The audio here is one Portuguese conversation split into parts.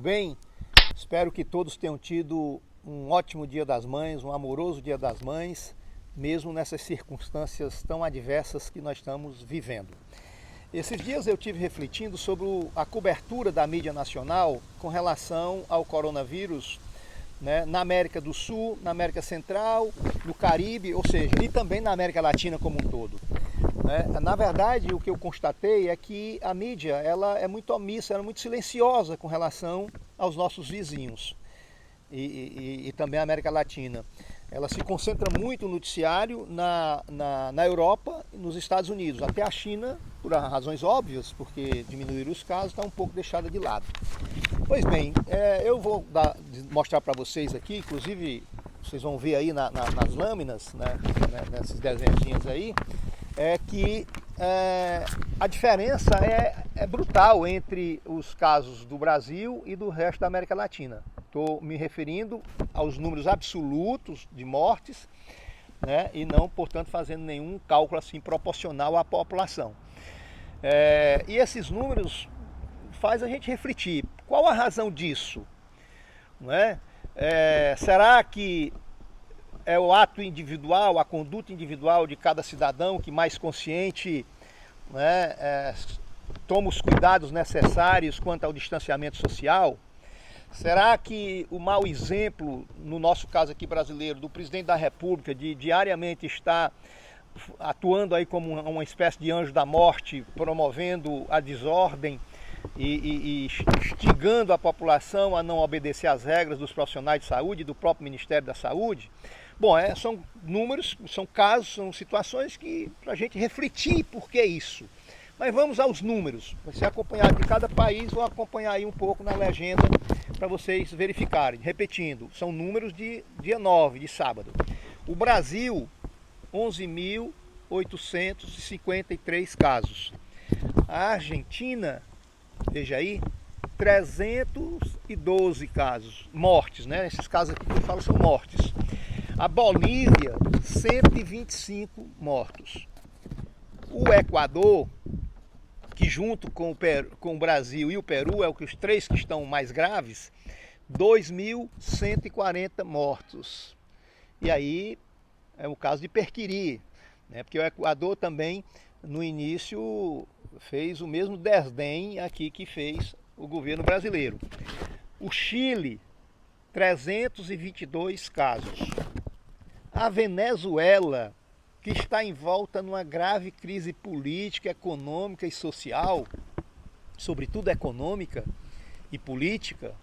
bem? Espero que todos tenham tido um ótimo Dia das Mães, um amoroso Dia das Mães, mesmo nessas circunstâncias tão adversas que nós estamos vivendo. Esses dias eu tive refletindo sobre a cobertura da mídia nacional com relação ao coronavírus, né, na América do Sul, na América Central, no Caribe, ou seja, e também na América Latina como um todo. Na verdade, o que eu constatei é que a mídia ela é muito omissa, ela é muito silenciosa com relação aos nossos vizinhos e também a América Latina. Ela se concentra muito no noticiário na Europa e nos Estados Unidos. Até a China, por razões óbvias, porque diminuíram os casos, está um pouco deixada de lado. Pois bem, eu vou mostrar para vocês aqui, inclusive vocês vão ver aí nas lâminas, né, nesses desenhos aí, que a diferença é brutal entre os casos do Brasil e do resto da América Latina. Estou me referindo aos números absolutos de mortes, né, e não, portanto, fazendo nenhum cálculo assim proporcional à população. E esses números faz a gente refletir. Qual a razão disso? Não é? Será que é o ato individual, a conduta individual de cada cidadão que mais consciente, né, toma os cuidados necessários quanto ao distanciamento social? Será que o mau exemplo, no nosso caso aqui brasileiro, do presidente da República, de diariamente estar atuando aí como uma espécie de anjo da morte, promovendo a desordem e instigando a população a não obedecer às regras dos profissionais de saúde e do próprio Ministério da Saúde? Bom, são números, são casos, são situações que para a gente refletir por que isso. Mas vamos aos números. Vai ser acompanhado de cada país, vou acompanhar aí um pouco na legenda para vocês verificarem. Repetindo, são números de dia 9, de sábado. O Brasil, 11.853 casos. A Argentina, veja aí, 312 casos, mortes, né? Esses casos aqui que eu falo são mortes. A Bolívia, 125 mortos. O Equador, que junto com o Brasil e o Peru, os três que estão mais graves, 2.140 mortos. E aí é o caso de Perquiri, né? Porque o Equador também, no início, fez o mesmo desdém aqui que fez o governo brasileiro. O Chile, 322 casos. A Venezuela, que está envolta numa grave crise política, econômica e social, sobretudo econômica e política,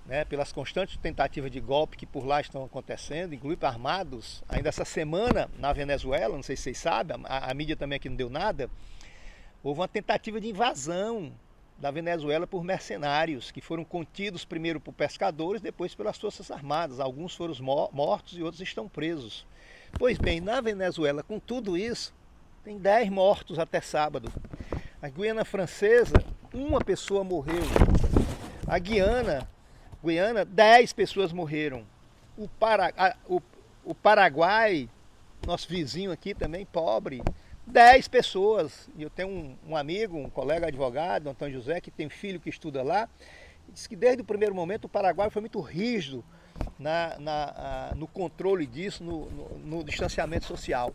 né, pelas constantes tentativas de golpe que por lá estão acontecendo, inclusive armados. Ainda essa semana na Venezuela, não sei se vocês sabem, a mídia também aqui não deu nada, houve uma tentativa de invasão da Venezuela por mercenários, que foram contidos primeiro por pescadores, depois pelas forças armadas. Alguns foram mortos e outros estão presos. Pois bem, na Venezuela, com tudo isso, tem 10 mortos até sábado. A Guiana Francesa, uma pessoa morreu. A Guiana, 10 pessoas morreram. O Paraguai, nosso vizinho aqui também, pobre, 10 pessoas. E eu tenho um amigo, um colega advogado, Antônio José, que tem filho que estuda lá, e disse que desde o primeiro momento o Paraguai foi muito rígido no controle disso, no distanciamento social.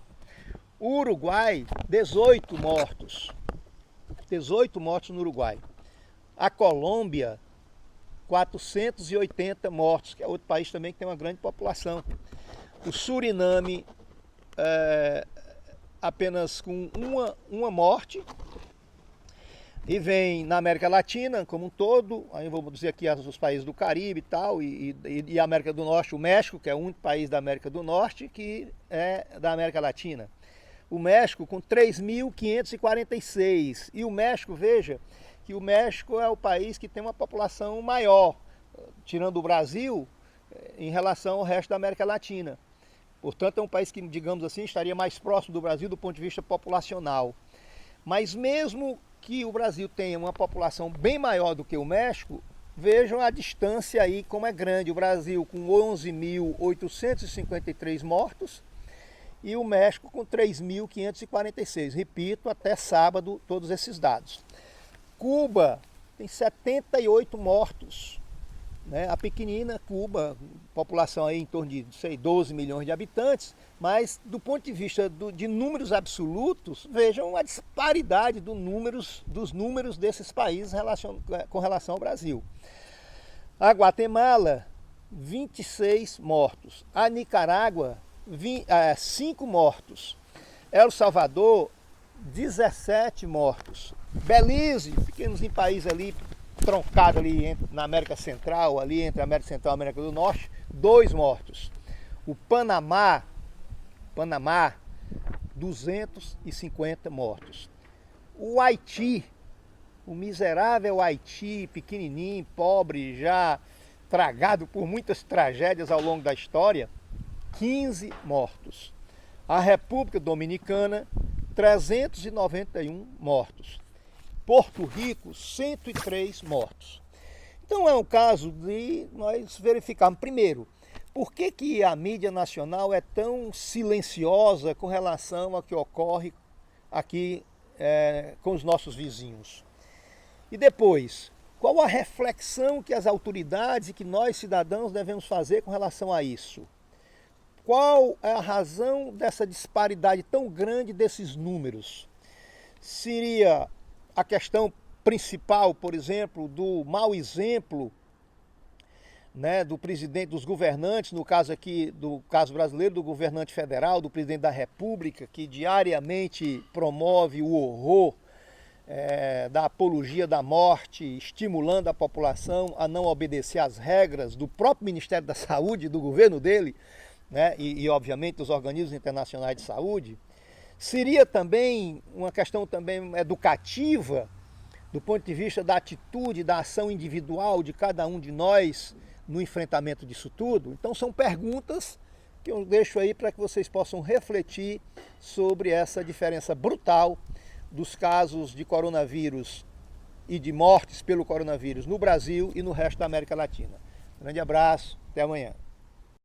O Uruguai, 18 mortos. 18 mortos no Uruguai. A Colômbia, 480 mortos, que é outro país também que tem uma grande população. O Suriname, apenas com uma morte. E vem na América Latina como um todo, aí eu vou dizer aqui os países do Caribe e tal, e a América do Norte, o México, que é o único país da América do Norte que é da América Latina. O México com 3.546. E o México, veja, que o México é o país que tem uma população maior, tirando o Brasil, em relação ao resto da América Latina. Portanto, é um país que, digamos assim, estaria mais próximo do Brasil do ponto de vista populacional. Mas mesmo que o Brasil tenha uma população bem maior do que o México, vejam a distância aí como é grande. O Brasil com 11.853 mortos e o México com 3.546. Repito, até sábado todos esses dados. Cuba tem 78 mortos. né? A pequenina Cuba, população aí em torno de, sei, 12 milhões de habitantes, mas do ponto de vista de números absolutos, vejam a disparidade dos números desses países com relação ao Brasil. A Guatemala, 26 mortos. A Nicarágua, 5 mortos. El Salvador, 17 mortos. Belize, pequenos país ali, troncado ali na América Central, ali entre a América Central e a América do Norte, 2 mortos. O Panamá, 250 mortos. O Haiti, o miserável Haiti, pequenininho, pobre, já tragado por muitas tragédias ao longo da história, 15 mortos. A República Dominicana, 391 mortos. Porto Rico, 103 mortos. Então é um caso de nós verificarmos, primeiro, por que a mídia nacional é tão silenciosa com relação ao que ocorre aqui com os nossos vizinhos. E depois, qual a reflexão que as autoridades e que nós cidadãos devemos fazer com relação a isso? Qual é a razão dessa disparidade tão grande desses números? Seria a questão principal, por exemplo, do mau exemplo, né, do presidente, dos governantes, no caso aqui, do caso brasileiro, do governante federal, do presidente da República, que diariamente promove o horror da apologia da morte, estimulando a população a não obedecer às regras do próprio Ministério da Saúde, do governo dele, né, e obviamente dos organismos internacionais de saúde. Seria também uma questão também educativa, do ponto de vista da atitude, da ação individual de cada um de nós no enfrentamento disso tudo. Então são perguntas que eu deixo aí para que vocês possam refletir sobre essa diferença brutal dos casos de coronavírus e de mortes pelo coronavírus no Brasil e no resto da América Latina. Grande abraço, até amanhã.